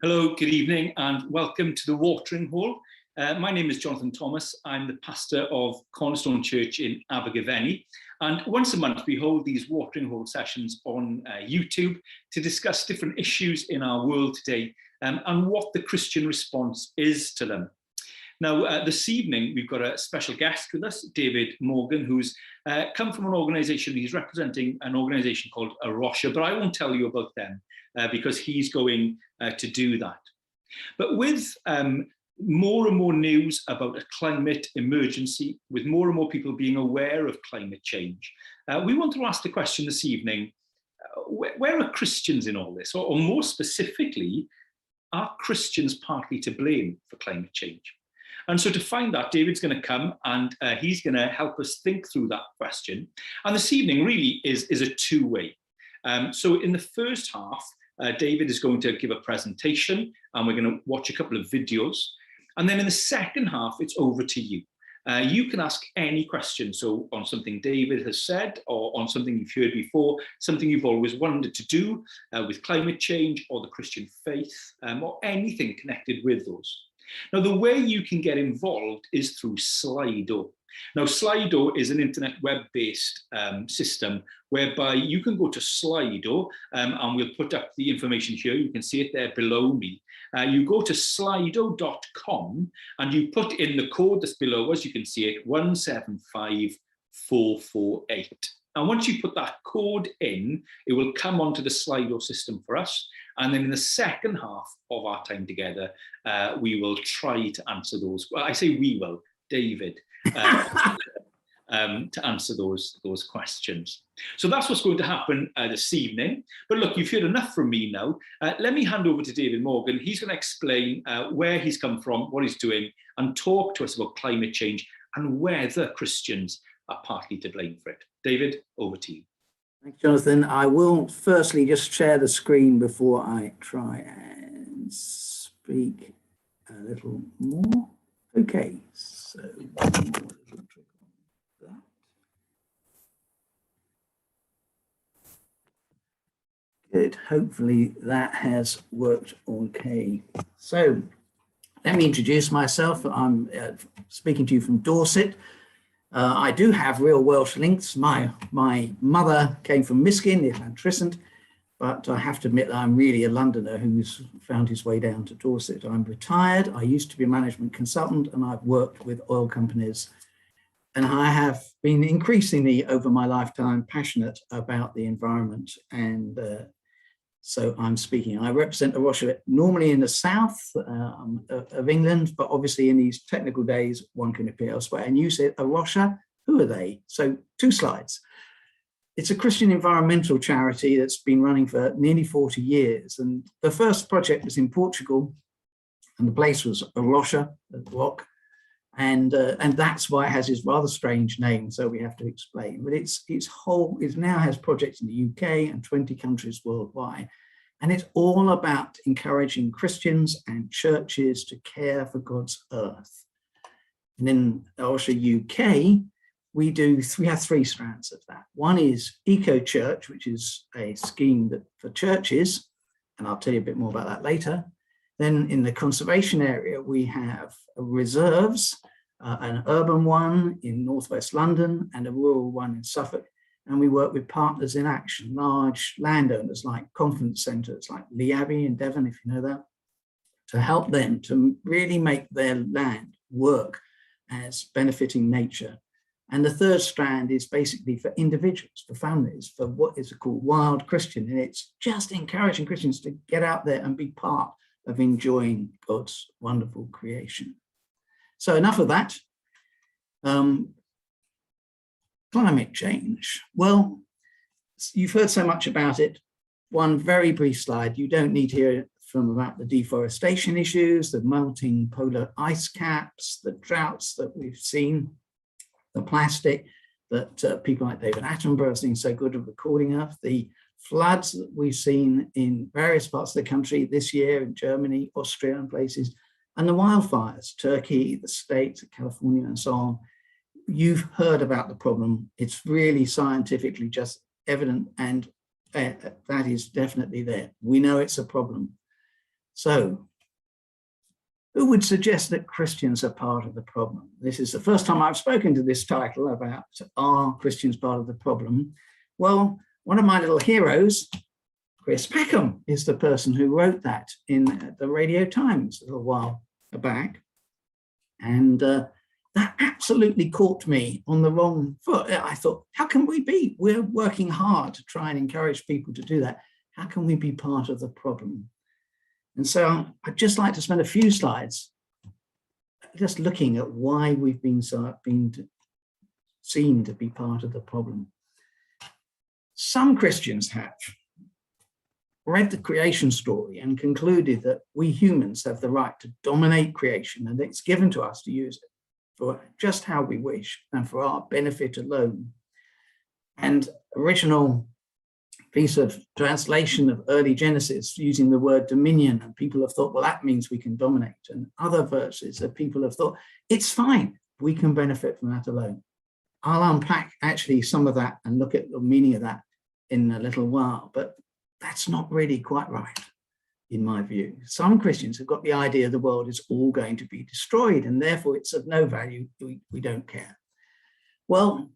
Hello, good evening, and welcome to the Watering Hole. My name is Jonathan Thomas. I'm the pastor of Cornerstone Church in Abergavenny. And once a month, we hold these Watering Hole sessions on YouTube to discuss different issues in our world today and what the Christian response is to them. Now, this evening, we've got a special guest with us, David Morgan, who's come from an organisation. He's representing an organisation called A Rocha, but I won't tell you about them because he's going to do that. But with more and more news about a climate emergency, with more and more people being aware of climate change, we want to ask the question this evening, where are Christians in all this? Or more specifically, are Christians partly to blame for climate change? And so to find that, David's going to come and he's going to help us think through that question. And this evening really is a two-way. So in the first half, David is going to give a presentation and we're going to watch a couple of videos. And then in the second half, it's over to you. You can ask any question, so on something David has said or on something you've heard before, something you've always wanted to do with climate change or the Christian faith or anything connected with those. Now, the way you can get involved is through Slido. Now, Slido is an internet web-based system whereby you can go to Slido and we'll put up the information here. You can see it there below me. You go to slido.com and you put in the code that's below us. You can see it 175448. And once you put that code in, it will come onto the Slido system for us. And then in the second half of our time together, we will try to answer those. Well, I say we will, David, to answer those questions. So that's what's going to happen this evening. But look, you've heard enough from me now. Let me hand over to David Morgan. He's going to explain where he's come from, what he's doing, and talk to us about climate change and whether Christians are partly to blame for it. David, over to you. Thanks, Jonathan. I will firstly just share the screen before I try and speak a little more. Okay, so good. Hopefully that has worked okay. So let me introduce myself. I'm speaking to you from Dorset. I do have real Welsh links. My mother came from Miskin, near Llantrisant, but I have to admit that I'm really a Londoner who's found his way down to Dorset. I'm retired. I used to be a management consultant and I've worked with oil companies. And I have been increasingly over my lifetime passionate about the environment. And so I'm speaking. I represent A Rocha normally in the south of England, but obviously in these technical days, one can appear elsewhere. And you said, A Rocha, who are they? So 2 slides. It's a Christian environmental charity that's been running for nearly 40 years. And the first project was in Portugal, and the place was A Rocha, a rock. And that's why it has this rather strange name, so we have to explain. But it now has projects in the UK and 20 countries worldwide. And it's all about encouraging Christians and churches to care for God's earth. And in A Rocha UK, we have 3 strands of that. One is Eco Church, which is a scheme for churches, and I'll tell you a bit more about that later. Then in the conservation area, we have reserves, an urban one in northwest London and a rural one in Suffolk. And we work with Partners in Action, large landowners like conference centres like Lee Abbey in Devon, if you know that, to help them to really make their land work as benefiting nature. And the third strand is basically for individuals, for families, for what is called Wild Christian. And it's just encouraging Christians to get out there and be part of enjoying God's wonderful creation. So enough of that. Climate change. Well, you've heard so much about it. One very brief slide. You don't need to hear about the deforestation issues, the melting polar ice caps, the droughts that we've seen, the plastic that people like David Attenborough have been so good at recording of, the floods that we've seen in various parts of the country this year in Germany, Austria and places, and the wildfires, Turkey, the States, California and so on. You've heard about the problem. It's really scientifically just evident, and that is definitely there. We know it's a problem. So, who would suggest that Christians are part of the problem? This is the first time I've spoken to this title about are Christians part of the problem? Well, one of my little heroes, Chris Packham, is the person who wrote that in the Radio Times a little while back. And that absolutely caught me on the wrong foot. I thought, how can we be? We're working hard to try and encourage people to do that. How can we be part of the problem? And so I'd just like to spend a few slides just looking at why we've been seen to be part of the problem. Some Christians have read the creation story and concluded that we humans have the right to dominate creation and it's given to us to use it for just how we wish and for our benefit alone. And original piece of translation of early Genesis using the word dominion, and people have thought, well, that means we can dominate. And other verses that people have thought, it's fine, we can benefit from that alone. I'll unpack actually some of that and look at the meaning of that in a little while, but that's not really quite right, in my view. Some Christians have got the idea the world is all going to be destroyed and therefore it's of no value, we don't care. Well,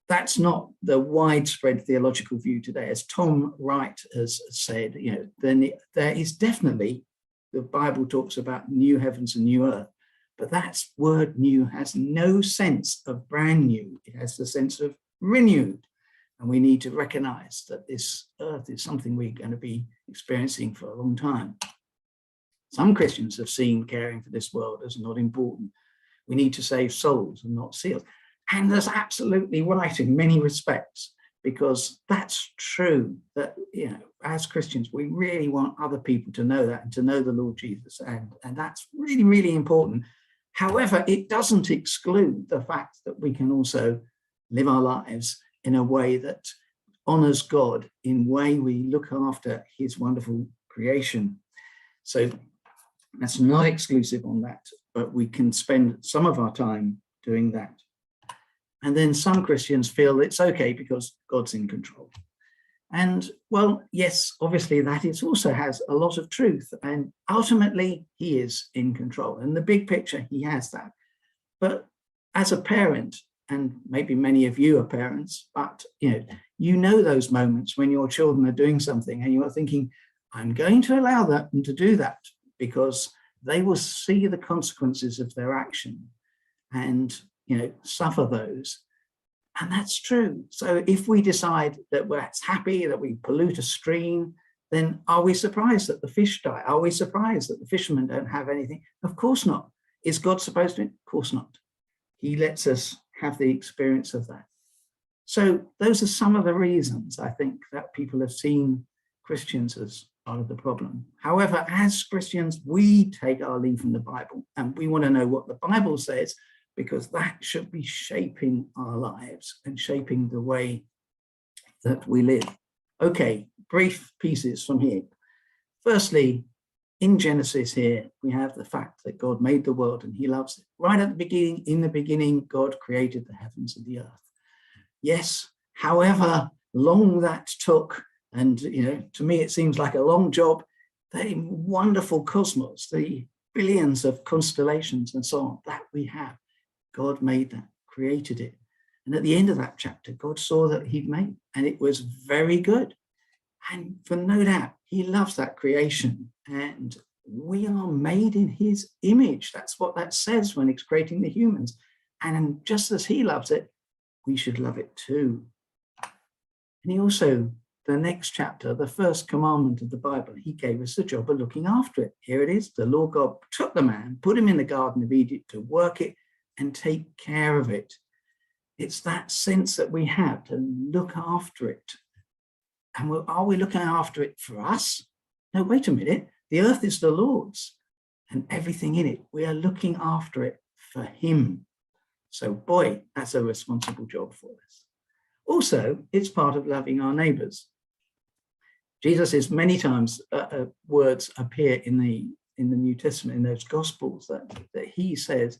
that's not the widespread theological view today. As Tom Wright has said, then there is definitely, the Bible talks about new heavens and new earth, but that word new has no sense of brand new. It has the sense of renewed. And we need to recognize that this earth is something we're going to be experiencing for a long time. Some Christians have seen caring for this world as not important. We need to save souls and not seals. And that's absolutely right in many respects, because that's true that, as Christians, we really want other people to know that and to know the Lord Jesus. And that's really, really important. However, it doesn't exclude the fact that we can also live our lives in a way that honors God, in way we look after his wonderful creation. So that's not exclusive on that, but we can spend some of our time doing that. And then some Christians feel it's okay because God's in control. And well, yes, obviously that it also has a lot of truth, and ultimately he is in control. In the big picture, he has that. But as a parent, and maybe many of you are parents, but you know those moments when your children are doing something and you are thinking, I'm going to allow them to do that because they will see the consequences of their action and suffer those. And that's true. So if we decide that we're happy that we pollute a stream, then are we surprised that the fish die? Are we surprised that the fishermen don't have anything? Of course not. Is God supposed to? Of course not. He lets us have the experience of that. So those are some of the reasons I think that people have seen Christians as part of the problem. However, as Christians, we take our lead from the Bible and we want to know what the Bible says, because that should be shaping our lives and shaping the way that we live. Okay, brief pieces from here. Firstly, in Genesis here, we have the fact that God made the world and he loves it. Right at the beginning, in the beginning, God created the heavens and the earth. Yes, however long that took, and to me it seems like a long job, the wonderful cosmos, the billions of constellations and so on that we have, God made that, created it. And at the end of that chapter, God saw that he'd made, and it was very good. And for no doubt, he loves that creation, and we are made in his image. That's what that says when it's creating the humans. And just as he loves it, we should love it too. And he also, the next chapter, the first commandment of the Bible, he gave us the job of looking after it. Here it is. The Lord God took the man, put him in the Garden of Eden to work it and take care of it. It's that sense that we have to look after it. And are we looking after it for us? No, wait a minute. The earth is the Lord's and everything in it. We are looking after it for him. So boy, that's a responsible job for us. Also, it's part of loving our neighbors. Jesus' many times words appear in the New Testament, in those Gospels, that he says,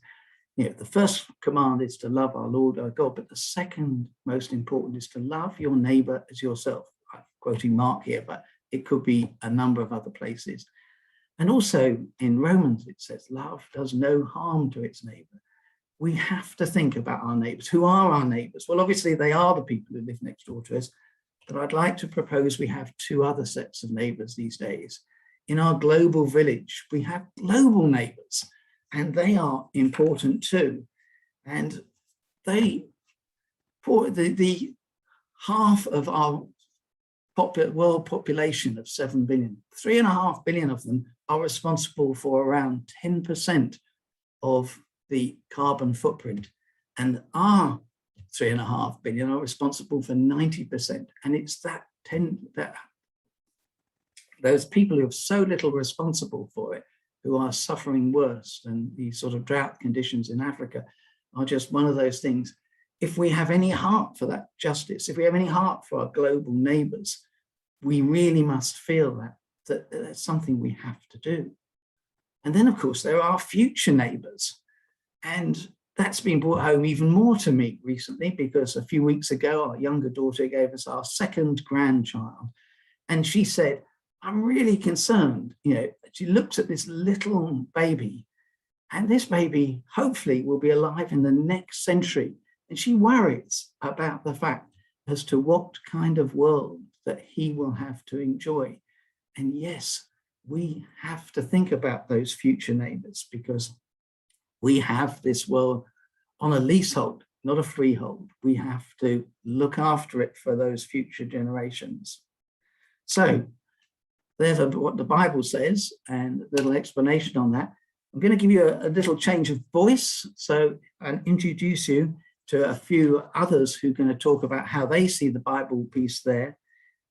the first command is to love our Lord, our God, but the second most important is to love your neighbor as yourself. I'm quoting Mark here, but it could be a number of other places. And also in Romans, it says, love does no harm to its neighbor. We have to think about our neighbors. Who are our neighbors? Well, obviously they are the people who live next door to us, but I'd like to propose we have two other sets of neighbors these days. In our global village, we have global neighbors, and they are important too. And they, for the half of our world population of 7 billion, 3.5 billion of them are responsible for around 10% of the carbon footprint. And our 3.5 billion are responsible for 90%. And it's that those people who have so little responsible for it who are suffering worse. And these sort of drought conditions in Africa are just one of those things. If we have any heart for that justice, if we have any heart for our global neighbors, we really must feel that that's something we have to do. And then, of course, there are future neighbors. And that's been brought home even more to me recently, because a few weeks ago, our younger daughter gave us our second grandchild. And she said, I'm really concerned. She looks at this little baby, and this baby hopefully will be alive in the next century. And she worries about the fact as to what kind of world that he will have to enjoy. And yes, we have to think about those future neighbors, because we have this world on a leasehold, not a freehold. We have to look after it for those future generations. So there's what the Bible says and a little explanation on that. I'm going to give you a little change of voice, and introduce you to a few others who are going to talk about how they see the Bible piece there.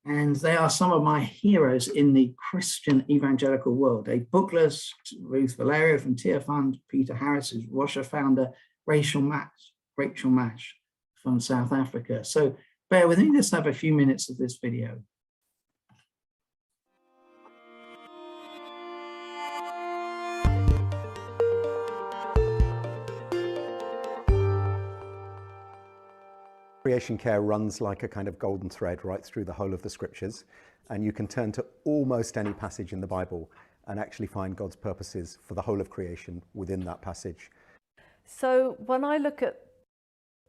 And they are some of my heroes in the Christian evangelical world. Dave Bookless, Ruth Valerio from Tear Fund, Peter Harris, who's Rocha founder, Rachel Mash from South Africa. So bear with me, let's have a few minutes of this video. Creation care runs like a kind of golden thread right through the whole of the scriptures, and you can turn to almost any passage in the Bible and actually find God's purposes for the whole of creation within that passage. So when I look at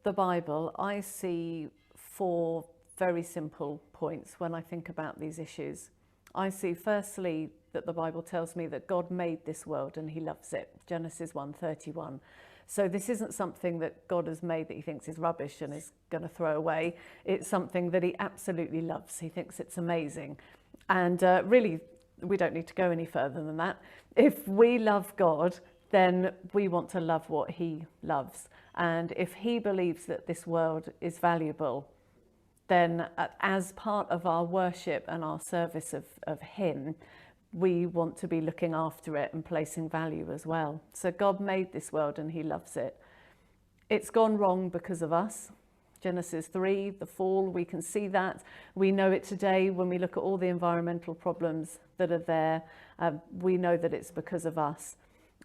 the Bible, I see 4 very simple points when I think about these issues. I see firstly that the Bible tells me that God made this world and he loves it, Genesis 1:31. So this isn't something that God has made that he thinks is rubbish and is going to throw away. It's something that he absolutely loves. He thinks it's amazing. And really, we don't need to go any further than that. If we love God, then we want to love what he loves. And if he believes that this world is valuable, then as part of our worship and our service of him, we want to be looking after it and placing value as well. So God made this world and he loves it. It's gone wrong because of us. Genesis 3, the fall, we can see that. We know it today when we look at all the environmental problems that are there. We know that it's because of us.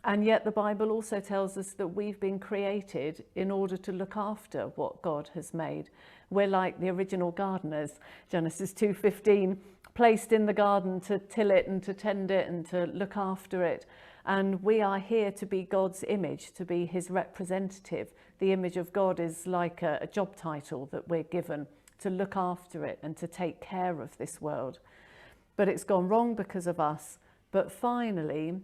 And yet the Bible also tells us that we've been created in order to look after what God has made. We're like the original gardeners, Genesis 2:15, placed in the garden to till it and to tend it and to look after it. And we are here to be God's image, to be his representative. The image of God is like a job title that we're given to look after it and to take care of this world. But it's gone wrong because of us. But finally,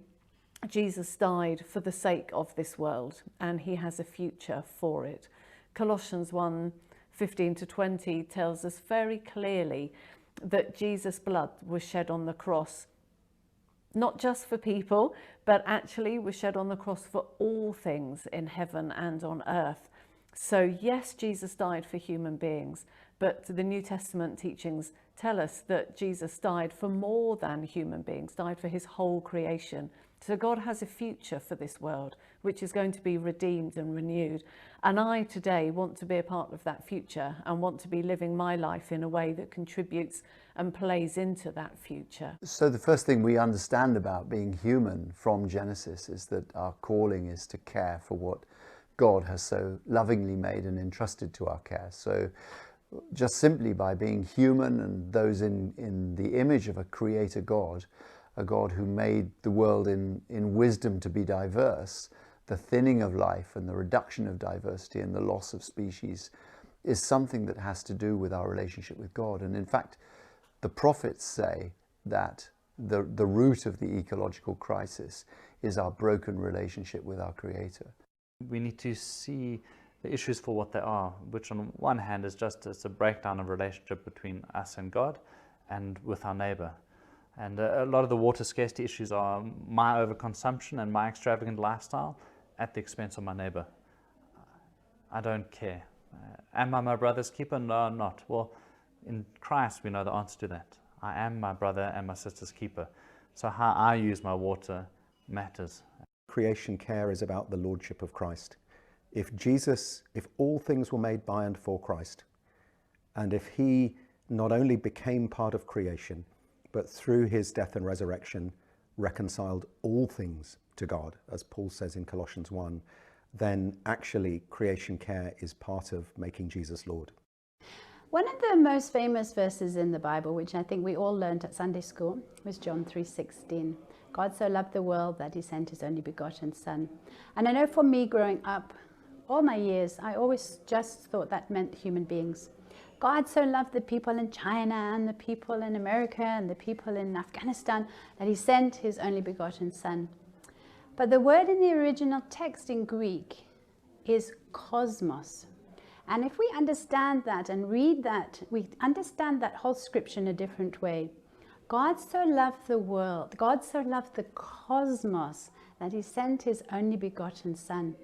Jesus died for the sake of this world, and he has a future for it. Colossians 1:15-20 tells us very clearly that Jesus' blood was shed on the cross, not just for people, but actually was shed on the cross for all things in heaven and on earth. So yes, Jesus died for human beings, but the New Testament teachings tell us that Jesus died for more than human beings, died for his whole creation. So God has a future for this world, which is going to be redeemed and renewed. And I today want to be a part of that future and want to be living my life in a way that contributes and plays into that future. So the first thing we understand about being human from Genesis is that our calling is to care for what God has so lovingly made and entrusted to our care. So just simply by being human and those in the image of a creator God, a God who made the world in wisdom to be diverse, the thinning of life and the reduction of diversity and the loss of species is something that has to do with our relationship with God. And in fact, the prophets say that the root of the ecological crisis is our broken relationship with our Creator. We need to see the issues for what they are, which on one hand is just it's a breakdown of relationship between us and God and with our neighbor. And a lot of the water scarcity issues are my overconsumption and my extravagant lifestyle at the expense of my neighbor. I don't care. Am I my brother's keeper? No, I'm not. Well, in Christ we know the answer to that. I am my brother and my sister's keeper. So how I use my water matters. Creation care is about the lordship of Christ. If all things were made by and for Christ, and if he not only became part of creation, but through his death and resurrection reconciled all things to God, as Paul says in Colossians 1, then actually creation care is part of making Jesus Lord. One of the most famous verses in the Bible, which I think we all learned at Sunday school, was John 3:16. God so loved the world that he sent his only begotten Son. And I know for me growing up, all my years, I always just thought that meant human beings. God so loved the people in China and the people in America and the people in Afghanistan that he sent his only begotten Son. But the word in the original text in Greek is cosmos. And if we understand that and read that, we understand that whole scripture in a different way. God so loved the world, God so loved the cosmos that he sent his only begotten Son.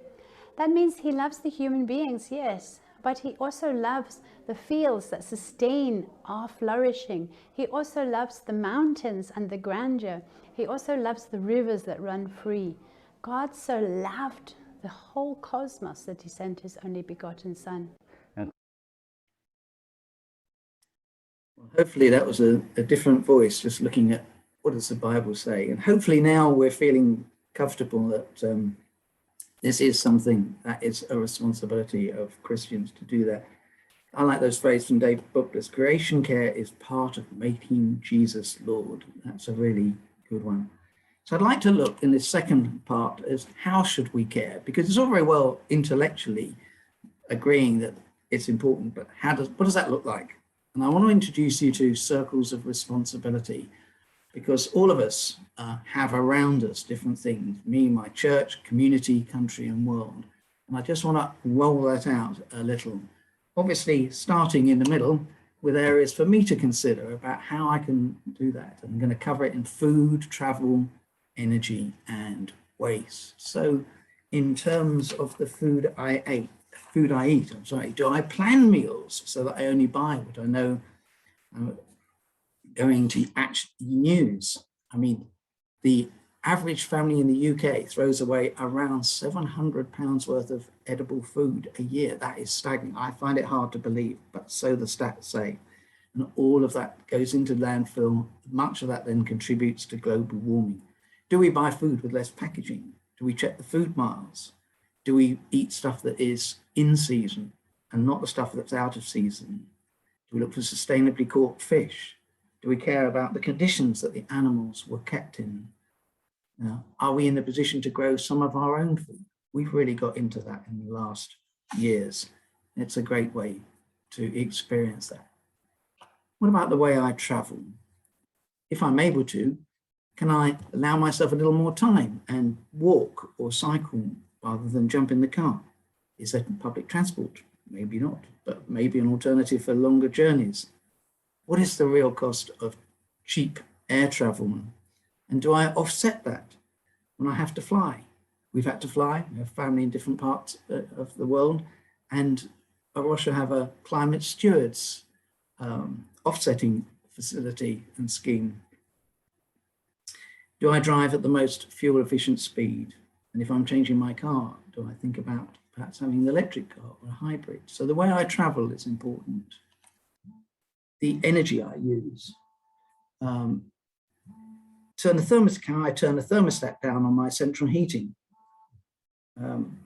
That means he loves the human beings, yes, but he also loves the fields that sustain our flourishing. He also loves the mountains and the grandeur. He also loves the rivers that run free. God so loved the whole cosmos that he sent his only begotten Son. Well, hopefully that was a different voice, just looking at what does the Bible say. And hopefully now we're feeling comfortable that this is something that is a responsibility of Christians to do that. I like those phrases from David Buckler's, creation care is part of making Jesus Lord. That's a really good one. So I'd like to look in this second part as how should we care? Because it's all very well intellectually agreeing that it's important, but what does that look like? And I want to introduce you to circles of responsibility, because all of us have around us different things, me, my church, community, country, and world. And I just want to roll that out a little. Obviously, starting in the middle with areas for me to consider about how I can do that. I'm going to cover it in food, travel, energy, and waste. So in terms of the food I eat, do I plan meals so that I only buy what I know I'm going to actually use? I mean, the average family in the UK throws away around £700 worth of edible food a year. That is staggering. I find it hard to believe, but so the stats say. And all of that goes into landfill. Much of that then contributes to global warming. Do we buy food with less packaging? Do we check the food miles? Do we eat stuff that is in season and not the stuff that's out of season? Do we look for sustainably caught fish? Do we care about the conditions that the animals were kept in? Are we in a position to grow some of our own food? We've really got into that in the last years. It's a great way to experience that. What about the way I travel? If I'm able to, can I allow myself a little more time and walk or cycle rather than jump in the car? Is that public transport? Maybe not, but maybe an alternative for longer journeys. What is the real cost of cheap air travel? And do I offset that when I have to fly? We've had to fly, we have family in different parts of the world, and Russia have a climate stewards offsetting facility and scheme. Do I drive at the most fuel efficient speed? And if I'm changing my car, do I think about perhaps having an electric car or a hybrid? So the way I travel is important. The energy I use. Can I turn the thermostat down on my central heating? Can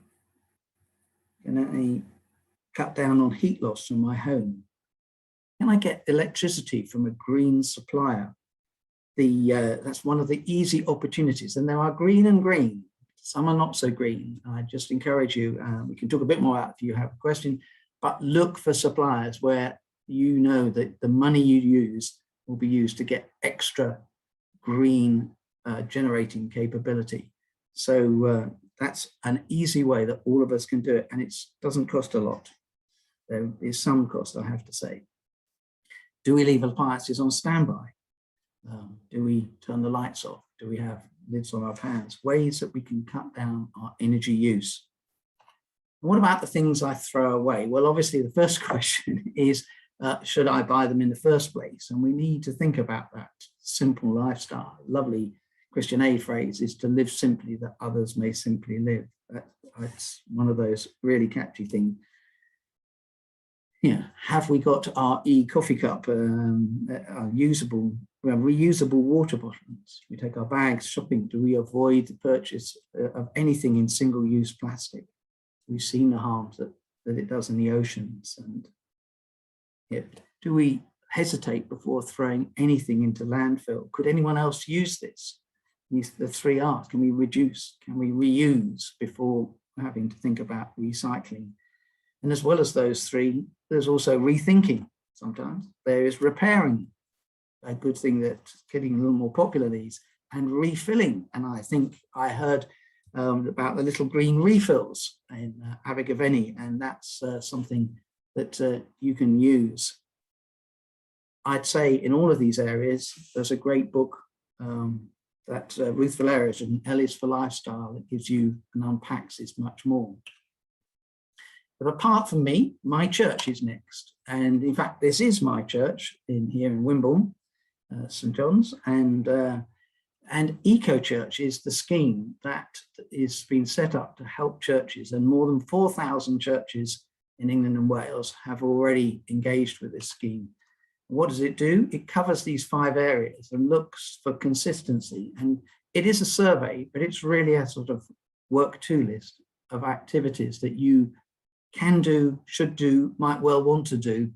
I cut down on heat loss from my home? Can I get electricity from a green supplier? that's one of the easy opportunities. And there are green and green. Some are not so green. I just encourage you, we can talk a bit more about if you have a question, but look for suppliers where you know that the money you use will be used to get extra green generating capability. So that's an easy way that all of us can do it, and it doesn't cost a lot. There is some cost, I have to say. Do we leave appliances on standby? Do we turn the lights off? Do we have lids on our fans? Ways that we can cut down our energy use. What about the things I throw away? Well, obviously the first question is, should I buy them in the first place? And we need to think about that simple lifestyle. Lovely Christian Aid phrase is to live simply that others may simply live. That's one of those really catchy things. Yeah, have we got our e-coffee cup, reusable water bottles? We take our bags shopping. Do we avoid the purchase of anything in single-use plastic? We've seen the harms that it does in the oceans. And yeah, do we hesitate before throwing anything into landfill? Could anyone else use this? The 3 R's. Can we reduce? Can we reuse before having to think about recycling? And as well as those 3, there's also rethinking sometimes. There is repairing, a good thing that's getting a little more popular these, and refilling. And I think I heard about the little green refills in Abergavenny, and that's something that you can use. I'd say in all of these areas, there's a great book that Ruth Valerius and Ellis for Lifestyle that gives you and unpacks this much more. But apart from me, my church is next. And in fact, this is my church here in Wimborne, St. John's, and Eco Church is the scheme that is being set up to help churches, and more than 4,000 churches in England and Wales have already engaged with this scheme. What does it do? It covers these 5 areas and looks for consistency. And it is a survey, but it's really a sort of work-to list of activities that you can do, should do, might well want to do.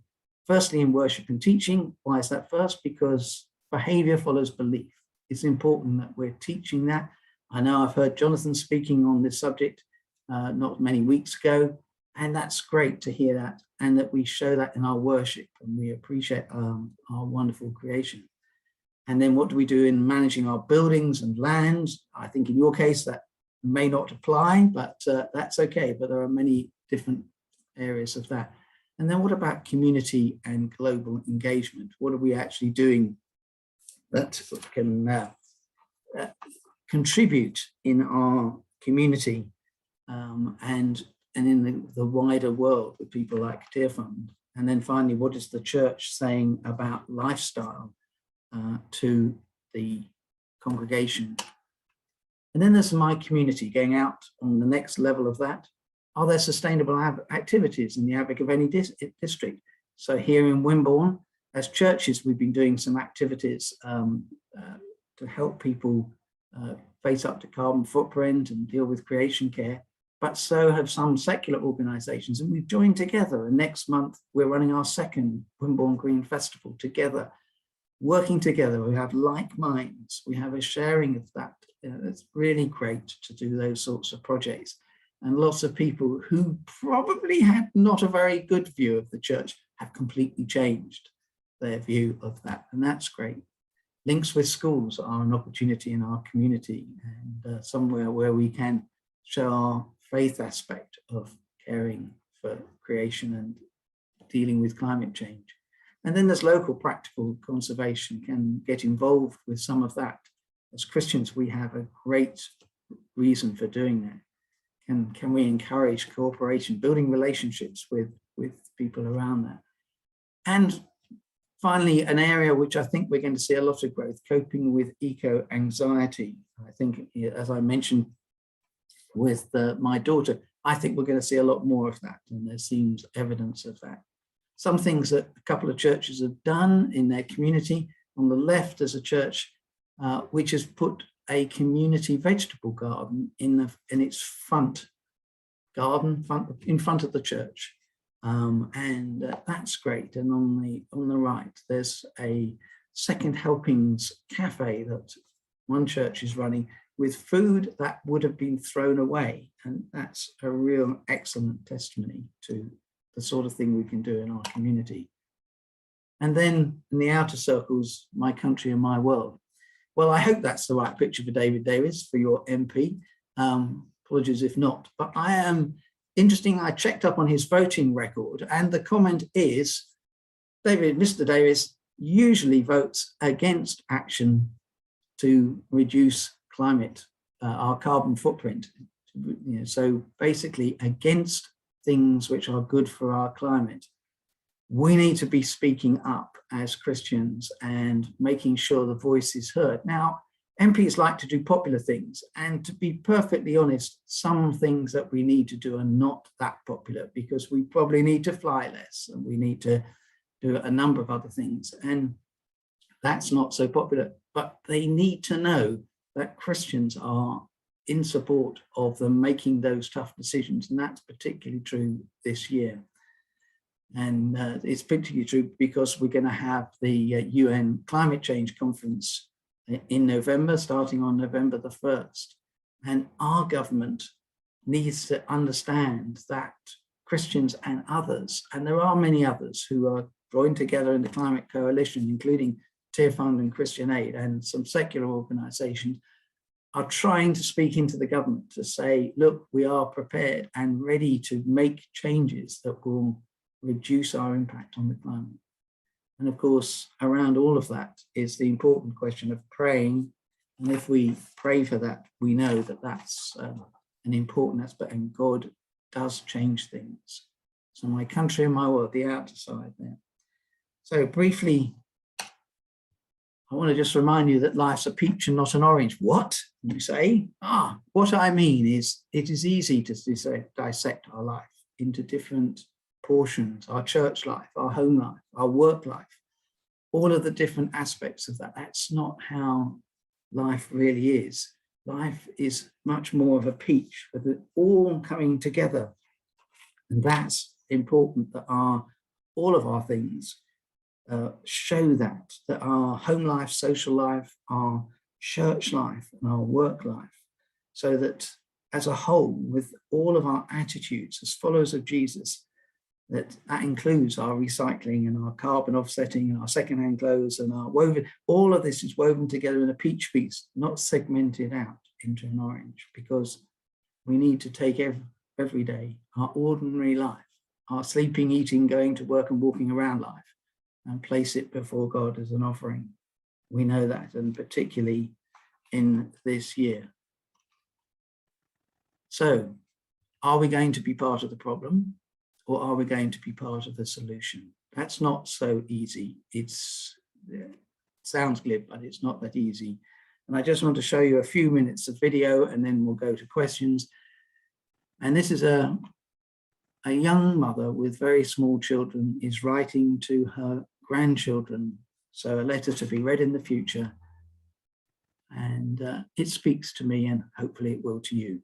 Firstly, in worship and teaching. Why is that first? Because behavior follows belief. It's important that we're teaching that. I know I've heard Jonathan speaking on this subject not many weeks ago, and that's great to hear that, and that we show that in our worship, and we appreciate our wonderful creation. And then what do we do in managing our buildings and lands? I think in your case that may not apply, but that's okay. But there are many different areas of that. And then what about community and global engagement? What are we actually doing that can contribute in our community and in the wider world with people like Tearfund? And then finally, what is the church saying about lifestyle to the congregation? And then there's my community, going out on the next level of that. Are there sustainable activities in the Abergavenny district? So here in Wimborne, as churches, we've been doing some activities to help people face up to carbon footprint and deal with creation care, but so have some secular organisations, and we've joined together. And next month, we're running our 2nd Wimborne Green Festival together, working together. We have like minds, we have a sharing of that. It's really great to do those sorts of projects. And lots of people who probably had not a very good view of the church have completely changed their view of that, and that's great. Links with schools are an opportunity in our community, and somewhere where we can show our faith aspect of caring for creation and dealing with climate change. And then there's local practical conservation, can get involved with some of that. As Christians, we have a great reason for doing that. Can we encourage cooperation, building relationships with people around that? And finally, an area which I think we're going to see a lot of growth, coping with eco-anxiety. I think, as I mentioned with my daughter, I think we're going to see a lot more of that, and there seems evidence of that. Some things that a couple of churches have done in their community. On the left, there's a church which has put a community vegetable garden in its front garden, in front of the church, and that's great. And on the right, there's a Second Helpings Cafe that one church is running with food that would have been thrown away. And that's a real excellent testimony to the sort of thing we can do in our community. And then in the outer circles, My Country and My World. Well, I hope that's the right picture for David Davis, for your MP. Apologies if not, but I am interesting. I checked up on his voting record, and the comment is, Mr. Davis usually votes against action to reduce climate, our carbon footprint. So basically against things which are good for our climate. We need to be speaking up as Christians and making sure the voice is heard. Now, MPs like to do popular things, and to be perfectly honest, some things that we need to do are not that popular, because we probably need to fly less and we need to do a number of other things, and that's not so popular. But they need to know that Christians are in support of them making those tough decisions, and that's particularly true this year. And it's particularly true because we're going to have the UN Climate Change Conference in November, starting on November the 1st. And our government needs to understand that Christians and others, and there are many others who are joined together in the Climate Coalition, including Tearfund and Christian Aid and some secular organisations, are trying to speak into the government to say, look, we are prepared and ready to make changes that will reduce our impact on the climate. And of course, around all of that is the important question of praying. And if we pray for that, we know that that's an important aspect, and God does change things. So My Country and My World, the outer side there. So briefly, I want to just remind you that life's a peach and not an orange. What? You say? What I mean is, it is easy to dissect our life into different portions, our church life, our home life, our work life, all of the different aspects of that. That's not how life really is. Life is much more of a peach, with it all coming together. And that's important, that all of our things show that our home life, social life, our church life, and our work life, so that as a whole, with all of our attitudes as followers of Jesus, that includes our recycling and our carbon offsetting and our secondhand clothes and our woven, all of this is woven together in a peach piece, not segmented out into an orange, because we need to take every day, our ordinary life, our sleeping, eating, going to work and walking around life, and place it before God as an offering. We know that, and particularly in this year. So, are we going to be part of the problem, or are we going to be part of the solution? That's not so easy. It sounds glib, but it's not that easy. And I just want to show you a few minutes of video, and then we'll go to questions. And this is a young mother with very small children is writing to her grandchildren, so a letter to be read in the future. And it speaks to me, and hopefully it will to you.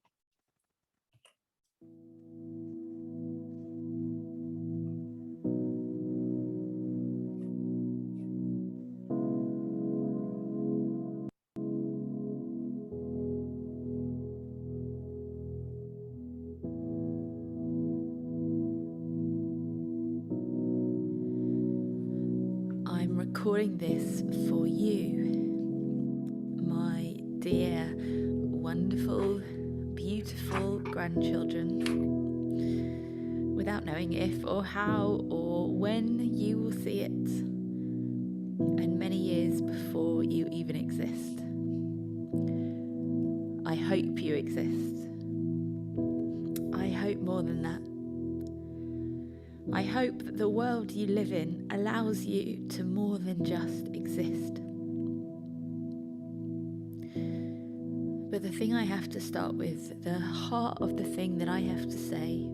Recording this for you, my dear, wonderful, beautiful grandchildren, without knowing if or how or when you will see it, and many years before you even exist. I hope you exist. I hope more than that. I hope that the world you live in allows you to more than just exist. But the thing I have to start with, the heart of the thing that I have to say,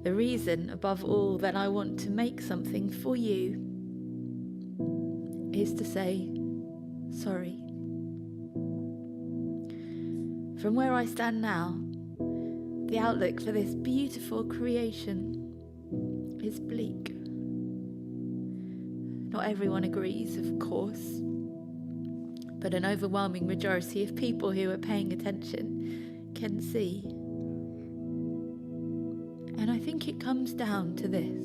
the reason above all that I want to make something for you, is to say sorry. From where I stand now, the outlook for this beautiful creation is bleak. Not everyone agrees, of course, but an overwhelming majority of people who are paying attention can see. And I think it comes down to this.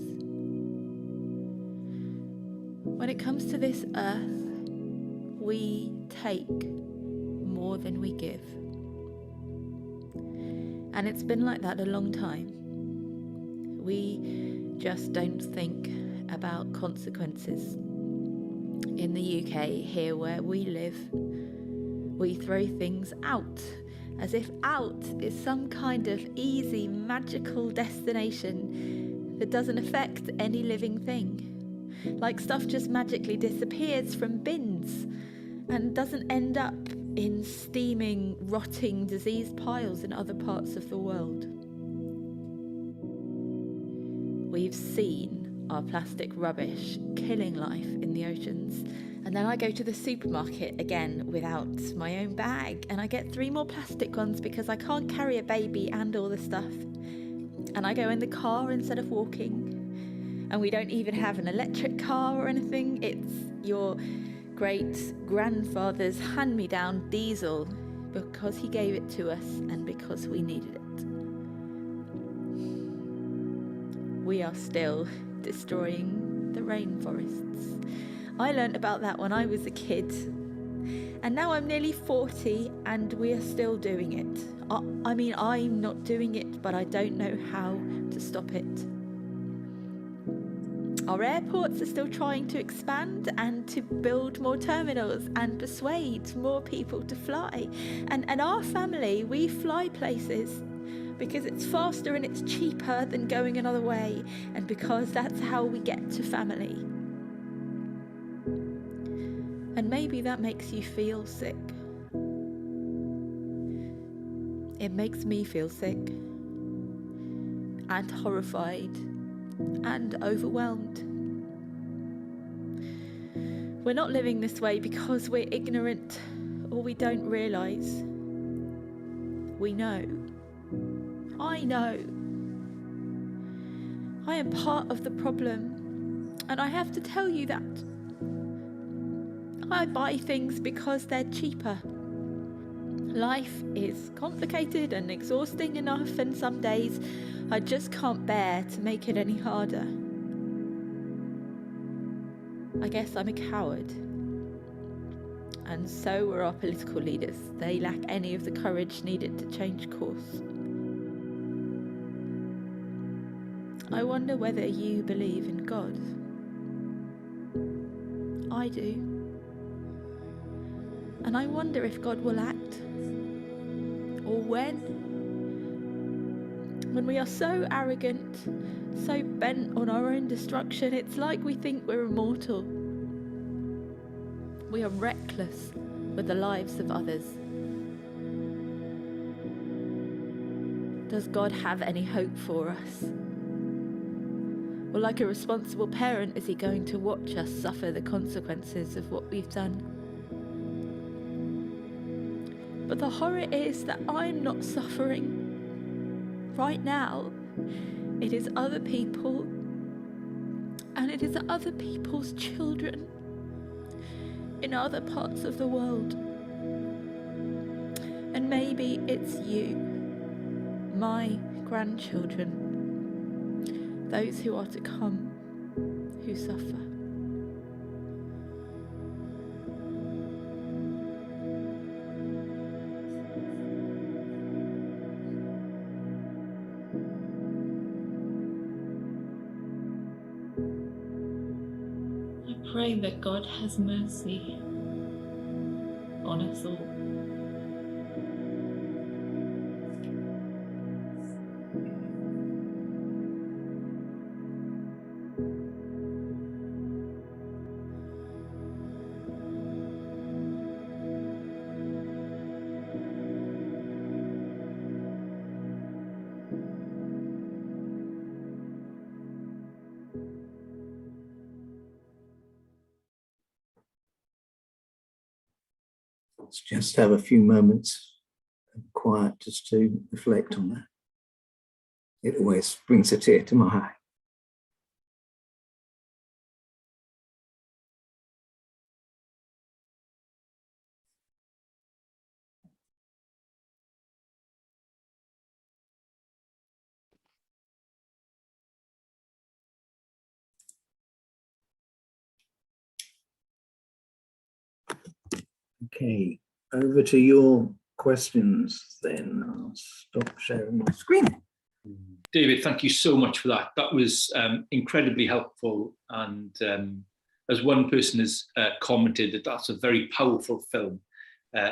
When it comes to this earth, we take more than we give. And it's been like that a long time. We just don't think about consequences. In the UK, here where we live, we throw things out, as if out is some kind of easy, magical destination that doesn't affect any living thing. Like stuff just magically disappears from bins and doesn't end up in steaming, rotting, diseased piles in other parts of the world. We've seen our plastic rubbish killing life in the oceans, and then I go to the supermarket again without my own bag, and I get 3 more plastic ones because I can't carry a baby and all the stuff. And I go in the car instead of walking, and we don't even have an electric car or anything. It's your great-grandfather's hand-me-down diesel because he gave it to us and because we needed it. We are still destroying the rainforests. I learnt about that when I was a kid, and now I'm nearly 40 and we are still doing it. I mean, I'm not doing it, but I don't know how to stop it. Our airports are still trying to expand and to build more terminals and persuade more people to fly. And our family, we fly places because it's faster and it's cheaper than going another way, and because that's how we get to family. And maybe that makes you feel sick. It makes me feel sick and horrified and overwhelmed. We're not living this way because we're ignorant or we don't realise. We know. I know. I am part of the problem, and I have to tell you that. I buy things because they're cheaper. Life is complicated and exhausting enough, and some days I just can't bear to make it any harder. I guess I'm a coward. And so are our political leaders. They lack any of the courage needed to change course. I wonder whether you believe in God. I do. And I wonder if God will act. Or when. When we are so arrogant, so bent on our own destruction, it's like we think we're immortal. We are reckless with the lives of others. Does God have any hope for us? Or like a responsible parent, is he going to watch us suffer the consequences of what we've done? But the horror is that I'm not suffering. Right now, it is other people, and it is other people's children in other parts of the world. And maybe it's you, my grandchildren, those who are to come, who suffer. I pray that God has mercy on us all. Let's just have a few moments of quiet just to reflect on that. It always brings a tear to my eye. Okay, over to your questions then. I'll stop sharing my screen. David, thank you so much for that. That was incredibly helpful. And as one person has commented, that that's a very powerful film,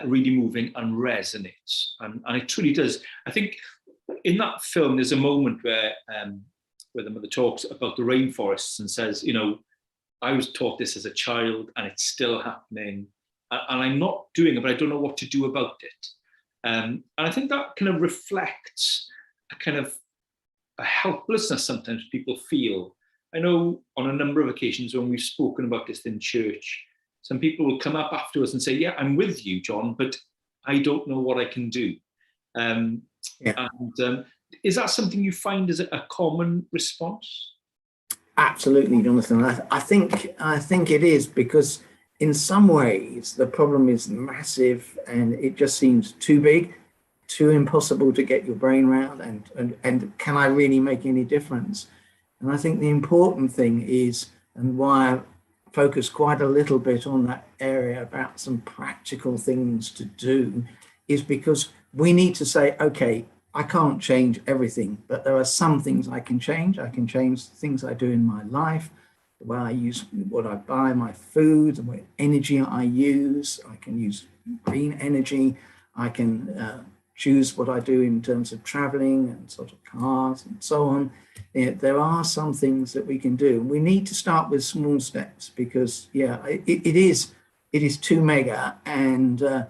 really moving and resonates. And it truly does. I think in that film, there's a moment where the mother talks about the rainforests and says, you know, I was taught this as a child and it's still happening. And I'm not doing it, but I don't know what to do about it. And I think that kind of reflects a kind of a helplessness sometimes people feel. I know on a number of occasions when we've spoken about this in church, some people will come up afterwards and say, yeah, I'm with you, John, but I don't know what I can do. Is that something you find as a common response? Absolutely, Jonathan. I think it is, because in some ways the problem is massive and it just seems too big, too impossible to get your brain around, and can I really make any difference? And I think the important thing is, and why I focus quite a little bit on that area about some practical things to do, is because we need to say, okay, I can't change everything, but there are some things I can change. I can change things I do in my life, the way I use what I buy, my food, the way energy I use. I can use green energy. I can choose what I do in terms of traveling and sort of cars and so on. There are some things that we can do. We need to start with small steps, because it is too mega. And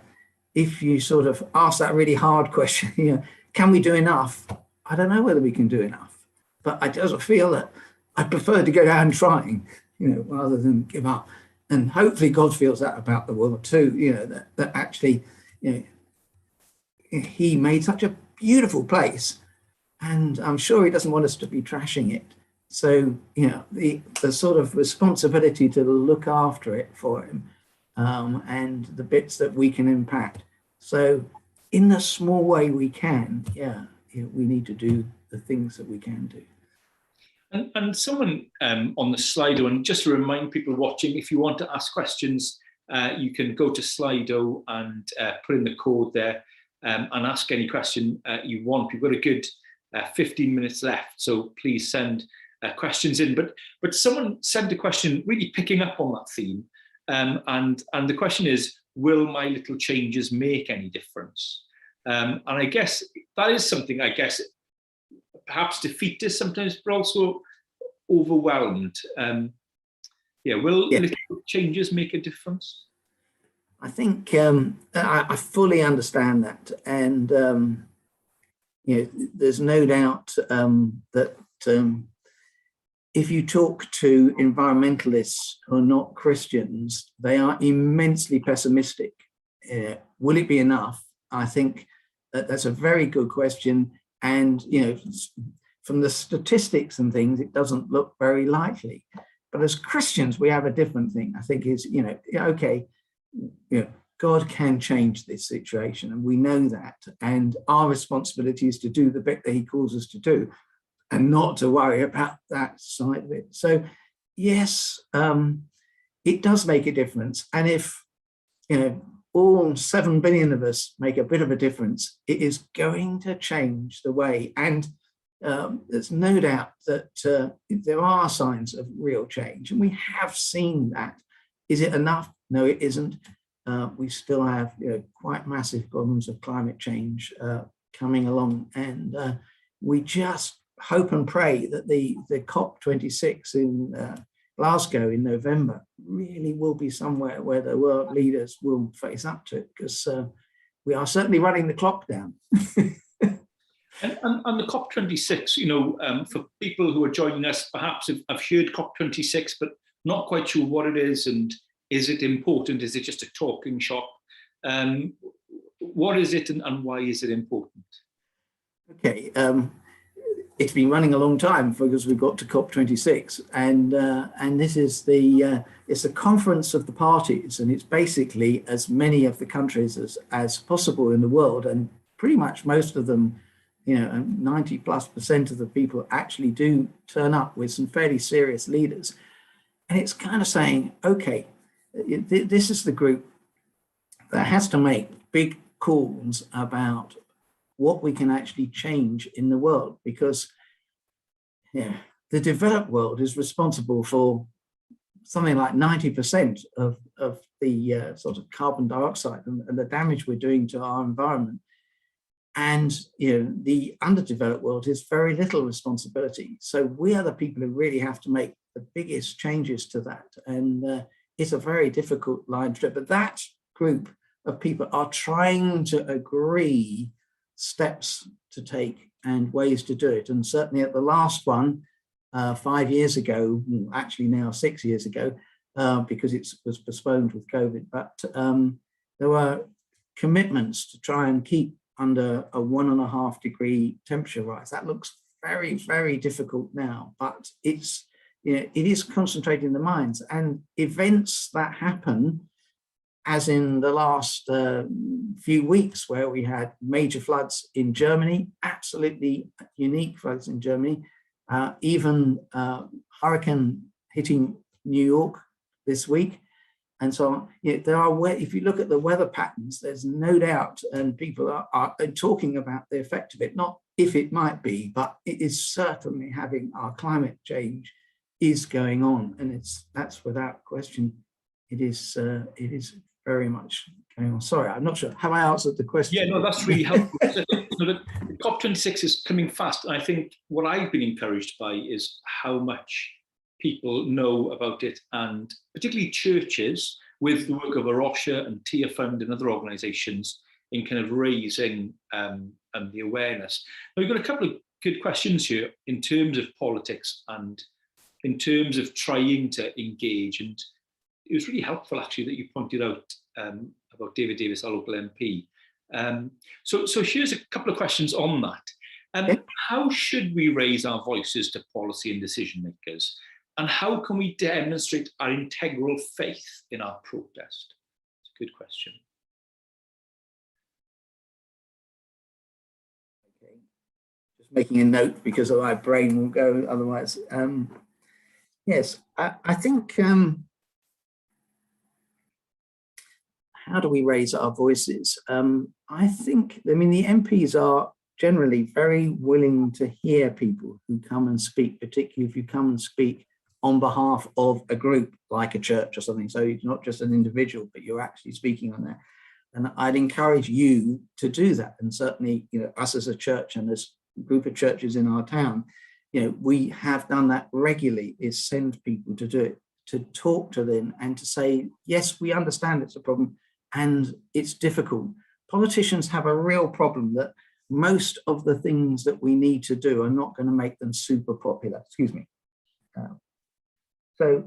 if you sort of ask that really hard question, can we do enough? I don't know whether we can do enough, but I just feel that I prefer to go down trying, rather than give up. And hopefully God feels that about the world too, that actually, he made such a beautiful place, and I'm sure he doesn't want us to be trashing it. So, the sort of responsibility to look after it for him, and the bits that we can impact. So in the small way we can, we need to do the things that we can do. And someone on the Slido, and just to remind people watching, if you want to ask questions, you can go to Slido and put in the code there and ask any question you want. We've got a good 15 minutes left, so please send questions in. But someone sent a question really picking up on that theme, and the question is, will my little changes make any difference? And I guess that is something, perhaps defeatist sometimes, but also overwhelmed. Will little changes make a difference? I think I fully understand that, and there's no doubt that if you talk to environmentalists who are not Christians, they are immensely pessimistic. Will it be enough? I think that's a very good question, and from the statistics and things, it doesn't look very likely. But as Christians, we have a different thing. I think is God can change this situation, and we know that. And our responsibility is to do the bit that he calls us to do, and not to worry about that side of it. So yes, it does make a difference. And if all 7 billion of us make a bit of a difference, it is going to change the way. And there's no doubt that there are signs of real change, and we have seen that. Is it enough? No, it isn't. We still have quite massive problems of climate change coming along, and we just hope and pray that the COP26 in Glasgow in November really will be somewhere where the world leaders will face up to it, because we are certainly running the clock down. And the COP26, for people who are joining us, perhaps have heard COP26, but not quite sure what it is, and is it important? Is it just a talking shop? What is it, and why is it important? Okay, it's been running a long time because we got to COP26, and this is it's a conference of the parties, and it's basically as many of the countries as possible in the world, and pretty much most of them, 90+% of the people actually do turn up with some fairly serious leaders. And it's kind of saying, okay, this is the group that has to make big calls about what we can actually change in the world, because the developed world is responsible for something like 90% of the sort of carbon dioxide and the damage we're doing to our environment. And the underdeveloped world is very little responsibility. So we are the people who really have to make the biggest changes to that. And it's a very difficult line to trip. But that group of people are trying to agree steps to take and ways to do it. And certainly at the last one, 5 years ago, actually now 6 years ago, because it was postponed with COVID, but there were commitments to try and keep under a 1.5 degree temperature rise. That looks very, very difficult now, but it is concentrating the minds, and events that happen, as in the last few weeks where we had major floods in Germany, absolutely unique floods in Germany, even hurricane hitting New York this week, and so on. There are, if you look at the weather patterns, there's no doubt, and people are talking about the effect of it, not if it might be, but it is certainly having, our climate change is going on, and that's without question. It is very much going on. Sorry, I'm not sure. Have I answered the question? Yeah, no, that's really helpful. So the COP26 is coming fast. And I think what I've been encouraged by is how much people know about it, and particularly churches, with the work of Arosha and Tearfund and other organisations in kind of raising the awareness. Now, we've got a couple of good questions here in terms of politics and in terms of trying to engage. And it was really helpful, actually, that you pointed out about David Davis, our local MP. So here's a couple of questions on that. How should we raise our voices to policy and decision makers? And how can we demonstrate our integral faith in our protest? It's a good question. Okay, just making a note because my brain will go otherwise. Yes, I think, how do we raise our voices? I think, the MPs are generally very willing to hear people who come and speak, particularly if you come and speak on behalf of a group like a church or something. So you're not just an individual, but you're actually speaking on that. And I'd encourage you to do that. And certainly, us as a church and as a group of churches in our town, we have done that regularly, is send people to do it, to talk to them and to say, yes, we understand it's a problem and it's difficult. Politicians have a real problem that most of the things that we need to do are not going to make them super popular. Excuse me. So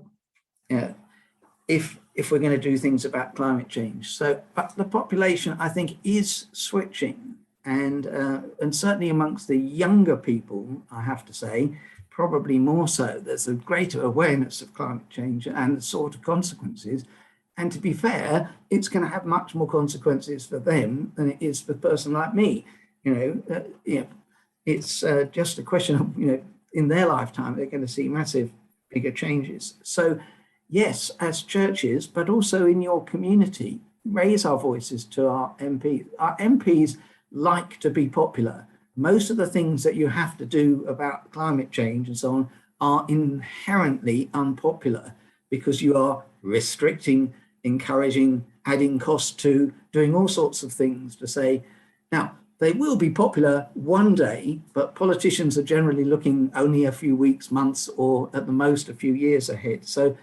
if we're going to do things about climate change. But the population, I think, is switching, and certainly amongst the younger people, I have to say, probably more so. There's a greater awareness of climate change and the sort of consequences. And to be fair, it's going to have much more consequences for them than it is for a person like me. It's just a question of, in their lifetime, they're going to see massive, bigger changes. So yes, as churches, but also in your community, raise our voices to our MPs. Our MPs like to be popular. Most of the things that you have to do about climate change and so on are inherently unpopular because you are restricting, encouraging, adding cost to, doing all sorts of things to say, now, they will be popular one day, but politicians are generally looking only a few weeks, months, or at the most a few years ahead. So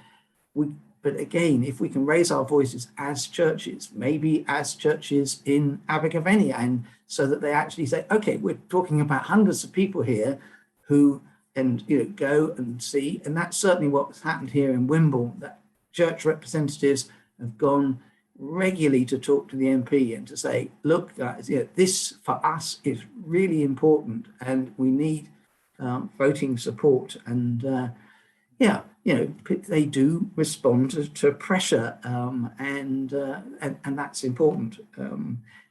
but again, if we can raise our voices as churches, maybe as churches in Abergavenny, and so that they actually say, okay, we're talking about hundreds of people here who, and go and see, and that's certainly what's happened here in Wimborne, that church representatives have gone regularly to talk to the MP and to say, look, guys, this for us is really important and we need voting support. And they do respond to pressure, and that's important.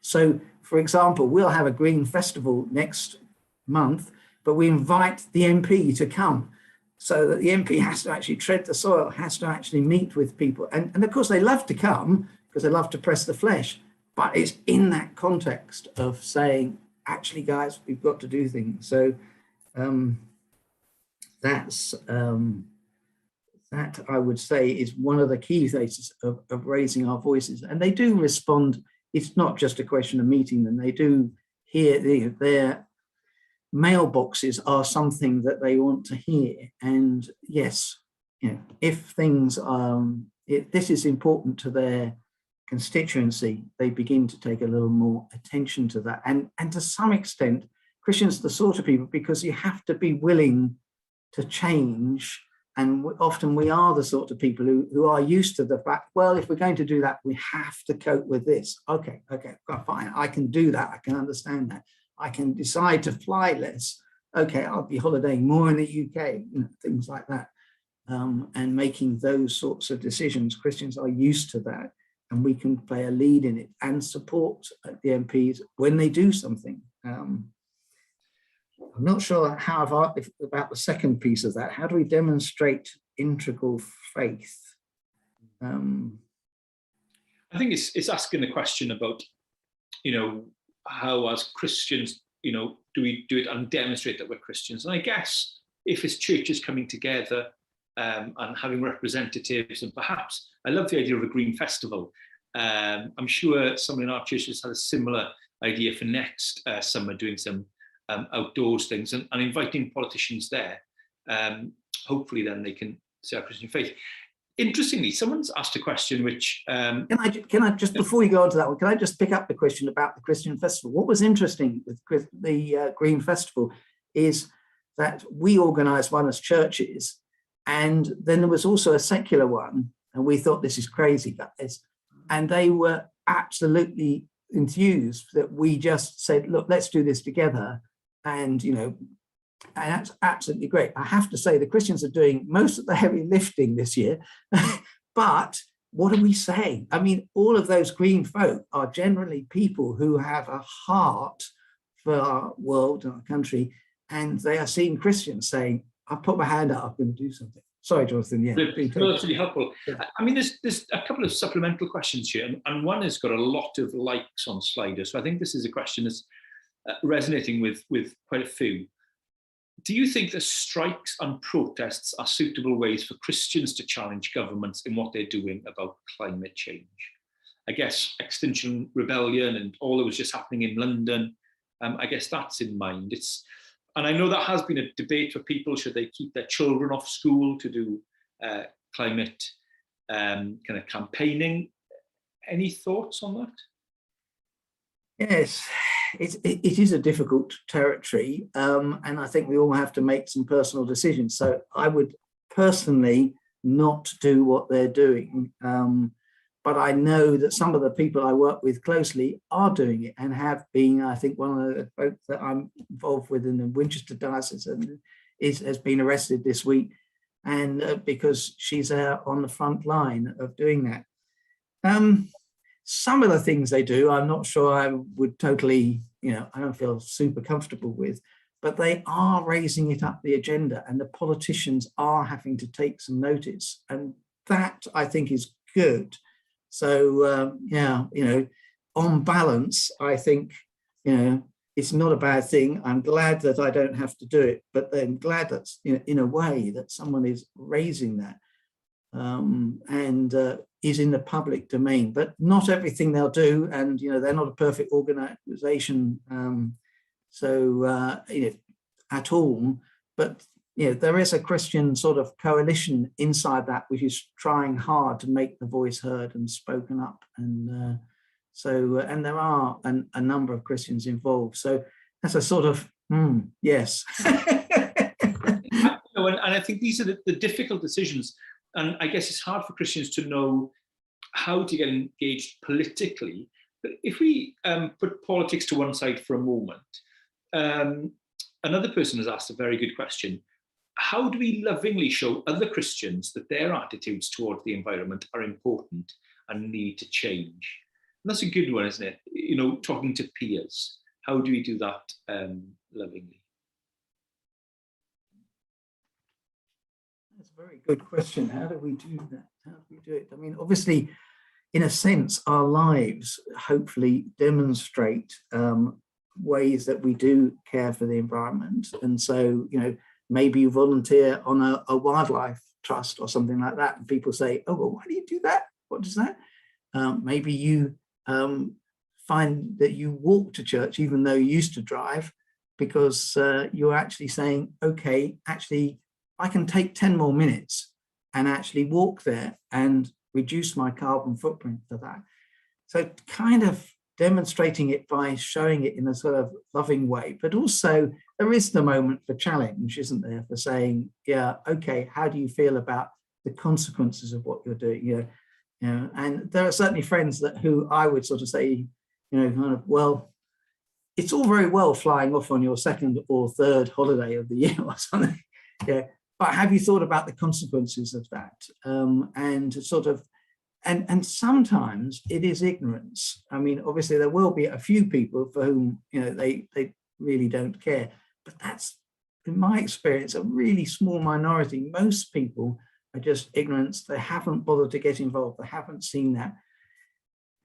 So, for example, we'll have a Green Festival next month, but we invite the MP to come, so that the MP has to actually tread the soil, has to actually meet with people. And of course, they love to come, because they love to press the flesh. But it's in that context of saying, actually, guys, we've got to do things. So that's that, I would say, is one of the key phases of raising our voices. And they do respond. It's not just a question of meeting them. They do hear their mailboxes are something that they want to hear. And yes, you know, if things if this is important to their constituency, they begin to take a little more attention to that. And to some extent, Christians are the sort of people, because you have to be willing to change. And often we are the sort of people who are used to the fact, well, if we're going to do that, we have to cope with this. Okay, fine, I can do that. I can understand that. I can decide to fly less. Okay, I'll be holidaying more in the UK, you know, things like that. And making those sorts of decisions, Christians are used to that, and we can play a lead in it and support the MPs when they do something. I'm not sure how about the second piece of that. How do we demonstrate integral faith? I think it's asking the question about, you know, how as Christians, you know, do we do it and demonstrate that we're Christians? And I guess if it's churches coming together and having representatives, and perhaps, I love the idea of a green festival. I'm sure someone in our churches had a similar idea for next summer, doing some outdoors things and inviting politicians there. Hopefully then they can see our Christian faith. Interestingly, someone's asked a question which... Can I just, before you go on to that one, can I just pick up the question about the Christian festival? What was interesting with the Green Festival is that we organised one as churches, and then there was also a secular one, and we thought, this is crazy, guys. And they were absolutely enthused that we just said, look, let's do this together. And, you know, and that's absolutely great. I have to say the Christians are doing most of the heavy lifting this year, but what are we saying? I mean, all of those green folk are generally people who have a heart for our world and our country, and they are seeing Christians saying, I'll put my hand up, I'm going to do something. Sorry, Jonathan, yeah. No, that's really helpful. Yeah. I mean, there's a couple of supplemental questions here, and one has got a lot of likes on Slido, so I think this is a question that's resonating with quite a few. Do you think that strikes and protests are suitable ways for Christians to challenge governments in what they're doing about climate change? I guess Extinction Rebellion and all that was just happening in London, I guess that's in mind. And I know that has been a debate for people, should they keep their children off school to do climate kind of campaigning? Any thoughts on that? Yes, it is a difficult territory, and I think we all have to make some personal decisions. So I would personally not do what they're doing, but I know that some of the people I work with closely are doing it and have been. I think one of the folks that I'm involved with in the Winchester Diocese has been arrested this week, and because she's on the front line of doing that. Some of the things they do, I'm not sure I would totally, you know, I don't feel super comfortable with, but they are raising it up the agenda, and the politicians are having to take some notice, and that I think is good. So yeah, you know, on balance, I think, you know, it's not a bad thing. I'm glad that I don't have to do it, but then glad that, you know, in a way that someone is raising that and is in the public domain. But not everything they'll do, and you know, they're not a perfect organization, so you know, at all. But you know, there is a Christian sort of coalition inside that which is trying hard to make the voice heard and spoken up, and so and there are a number of Christians involved. So that's a sort of yes. And I think these are the difficult decisions. And I guess it's hard for Christians to know how to get engaged politically. But if we put politics to one side for a moment, another person has asked a very good question. How do we lovingly show other Christians that their attitudes towards the environment are important and need to change? And that's a good one, isn't it? You know, talking to peers. How do we do that lovingly? That's a very good question. How do we do that? How do we do it? I mean, obviously, in a sense, our lives hopefully demonstrate ways that we do care for the environment. And so, you know, maybe you volunteer on a wildlife trust or something like that, and people say, oh, well, why do you do that? What does that? Maybe you find that you walk to church even though you used to drive, because you're actually saying, okay, actually, I can take 10 more minutes and actually walk there and reduce my carbon footprint for that. So kind of demonstrating it by showing it in a sort of loving way, but also there is the moment for challenge, isn't there, for saying, yeah, okay, how do you feel about the consequences of what you're doing? You know, and there are certainly friends that who I would sort of say, you know, kind of, well, it's all very well flying off on your second or third holiday of the year or something, yeah, but have you thought about the consequences of that? And sort of, and sometimes it is ignorance. I mean, obviously there will be a few people for whom, you know, they really don't care, but that's, in my experience, a really small minority. Most people are just ignorance. They haven't bothered to get involved. They haven't seen that.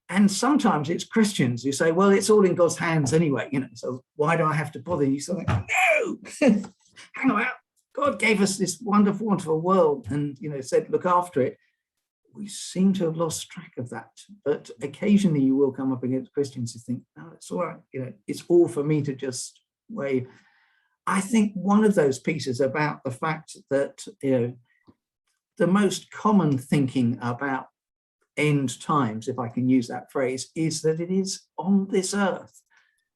And sometimes it's Christians who say, well, it's all in God's hands anyway, you know, so why do I have to bother you? So like, no, hang on, God gave us this wonderful, wonderful world and, you know, said, look after it. We seem to have lost track of that. But occasionally you will come up against Christians who think, no, it's all right, you know, it's all for me to just wave. I think one of those pieces about the fact that, you know, the most common thinking about end times, if I can use that phrase, is that it is on this earth.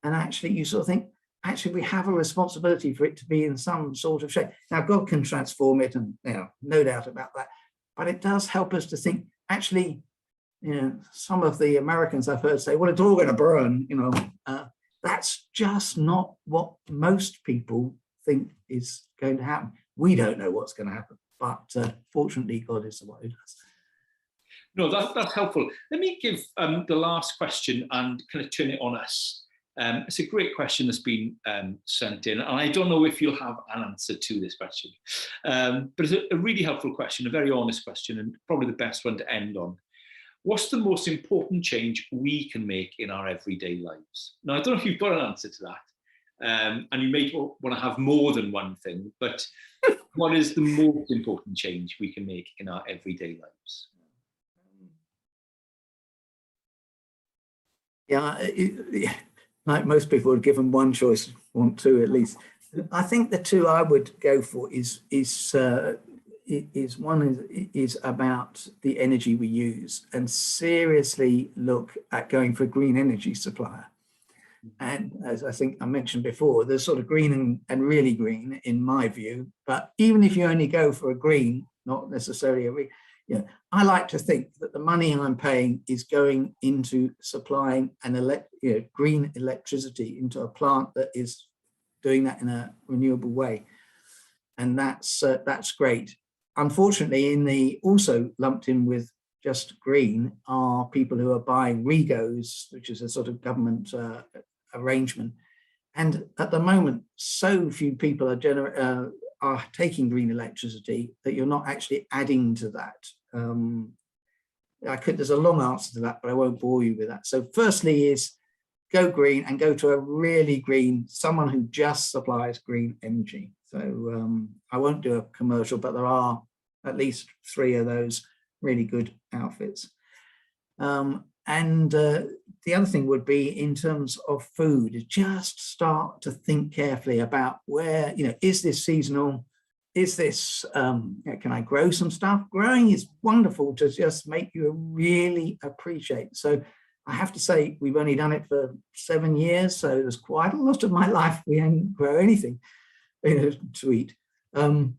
And actually you sort of think, actually we have a responsibility for it to be in some sort of shape. Now God can transform it, and, you know, no doubt about that, but it does help us to think, actually, you know, some of the Americans I've heard say, well, it's all going to burn, you know, that's just not what most people think is going to happen. We don't know what's going to happen, but fortunately God is the one who does. No, that's helpful. Let me give the last question and kind of turn it on us. It's a great question that's been sent in, and I don't know if you'll have an answer to this question, but it's a really helpful question, a very honest question, and probably the best one to end on. What's the most important change we can make in our everyday lives? Now, I don't know if you've got an answer to that, and you may want to have more than one thing, but what is the most important change we can make in our everyday lives? Yeah, like most people would give them one choice, want two at least. I think the two I would go for is one is about the energy we use, and seriously look at going for a green energy supplier. And as I think I mentioned before, there's sort of green and really green in my view, but even if you only go for a green, not necessarily a you know, I like to think that the money I'm paying is going into supplying an green electricity into a plant that is doing that in a renewable way, and that's great. Unfortunately, also lumped in with just green are people who are buying REGOs, which is a sort of government arrangement, and at the moment, so few people are taking green electricity that you're not actually adding to that. There's a long answer to that, but I won't bore you with that. So firstly is go green, and go to a really green, someone who just supplies green energy. So I won't do a commercial, but there are at least 3 of those really good outfits. And the other thing would be in terms of food, just start to think carefully about where, you know, is this seasonal? Is this, can I grow some stuff? Growing is wonderful to just make you really appreciate. So I have to say, we've only done it for 7 years. So there's quite a lot of my life we didn't grow anything, you know, to eat. You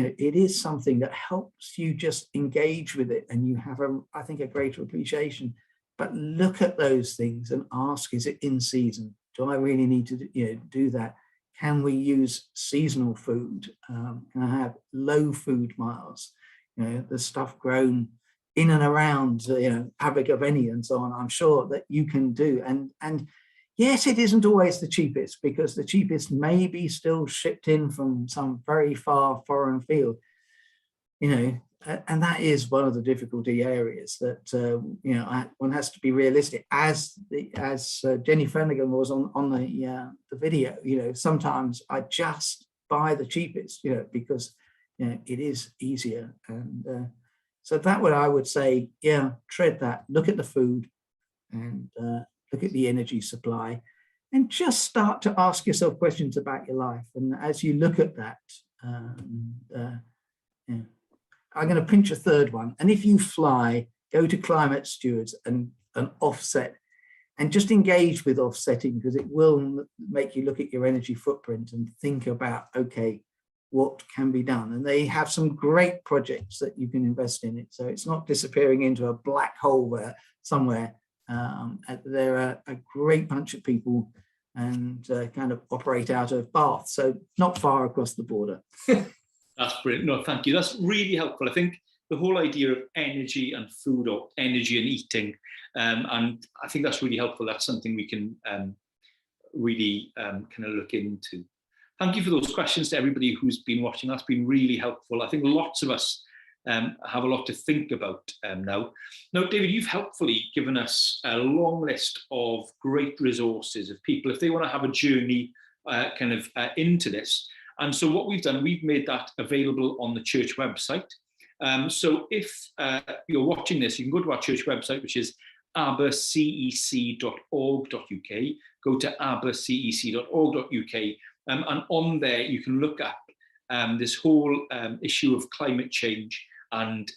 know, it is something that helps you just engage with it, and you have I think a greater appreciation. But look at those things and ask, is it in season? Do I really need to, you know, do that? Can we use seasonal food? Can I have low food miles? You know, the stuff grown in and around, you know, Abergavenny and so on, I'm sure that you can do. And yes, it isn't always the cheapest, because the cheapest may be still shipped in from some very far foreign field, you know, and that is one of the difficulty areas that you know, one has to be realistic. As Jenny Flanagan was on the video, you know, sometimes I just buy the cheapest, you know, because you know it is easier. And so that what I would say, yeah, tread that. Look at the food, and look at the energy supply, and just start to ask yourself questions about your life. And as you look at that, yeah. I'm going to pinch a third one. And if you fly, go to Climate Stewards and offset, and just engage with offsetting, because it will make you look at your energy footprint and think about, okay, what can be done? And they have some great projects that you can invest in it. So it's not disappearing into a black hole where somewhere. They're a great bunch of people, and kind of operate out of Bath, so not far across the border. That's brilliant. No, thank you. That's really helpful. I think the whole idea of energy and food, or energy and eating, and I think that's really helpful. That's something we can really kind of look into. Thank you for those questions to everybody who's been watching. That's been really helpful. I think lots of us have a lot to think about now. Now, David, you've helpfully given us a long list of great resources of people, if they want to have a journey into this. And so what we've done, we've made that available on the church website. So if you're watching this, you can go to our church website, which is abercec.org.uk. Go to abercec.org.uk, and on there you can look up this whole issue of climate change. And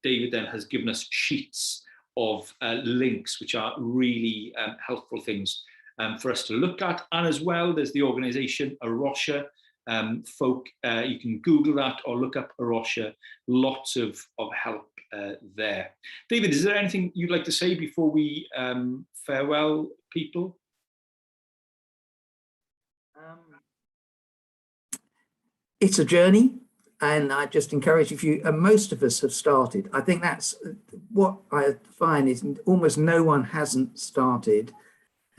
David then has given us sheets of links, which are really helpful things for us to look at. And as well, there's the organisation A Rocha. Folk, you can Google that or look up A Rocha. Lots of help there. David, is there anything you'd like to say before we farewell people? It's a journey, and I just encourage, if you, and most of us have started. I think that's what I find is almost no one hasn't started.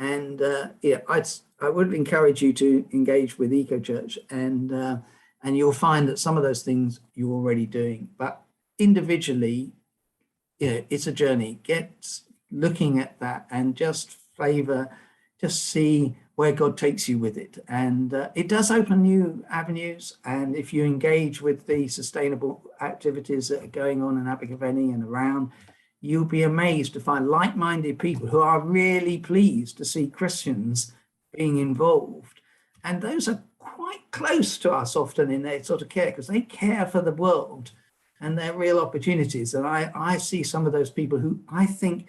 And yeah, I would encourage you to engage with EcoChurch, and you'll find that some of those things you're already doing. But individually, yeah, it's a journey. Get looking at that and just see where God takes you with it. And it does open new avenues. And if you engage with the sustainable activities that are going on in Abergavenny and around, you'll be amazed to find like-minded people who are really pleased to see Christians being involved. And those are quite close to us often in their sort of care, because they care for the world and their real opportunities. And I see some of those people who I think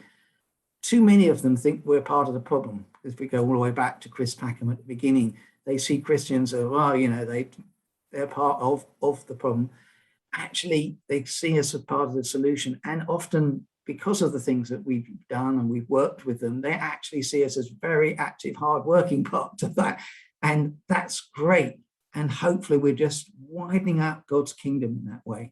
too many of them think we're part of the problem. If we go all the way back to Chris Packham at the beginning, they see Christians as, well, you know, they're part of the problem. Actually, they see us as part of the solution. And often, because of the things that we've done and we've worked with them, they actually see us as very active, hard-working part of that. And that's great. And hopefully we're just widening out God's kingdom in that way.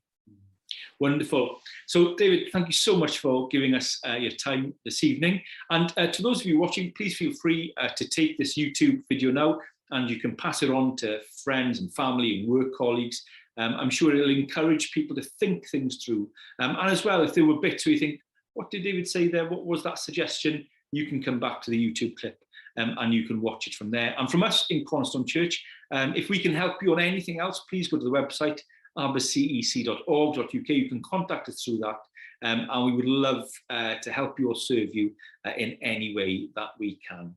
Wonderful. So, David, thank you so much for giving us your time this evening. And to those of you watching, please feel free to take this YouTube video now, and you can pass it on to friends and family and work colleagues. I'm sure it'll encourage people to think things through. And as well, if there were bits where you think, what did David say there? What was that suggestion? You can come back to the YouTube clip and you can watch it from there. And from us in Cornerstone Church, if we can help you on anything else, please go to the website, abercec.org.uk. You can contact us through that. And we would love to help you or serve you in any way that we can.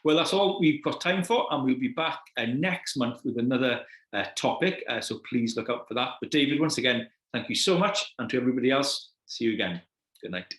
Well, that's all we've got time for, and we'll be back next month with another topic, so please look out for that. But David, once again, thank you so much, and to everybody else, see you again. Good night.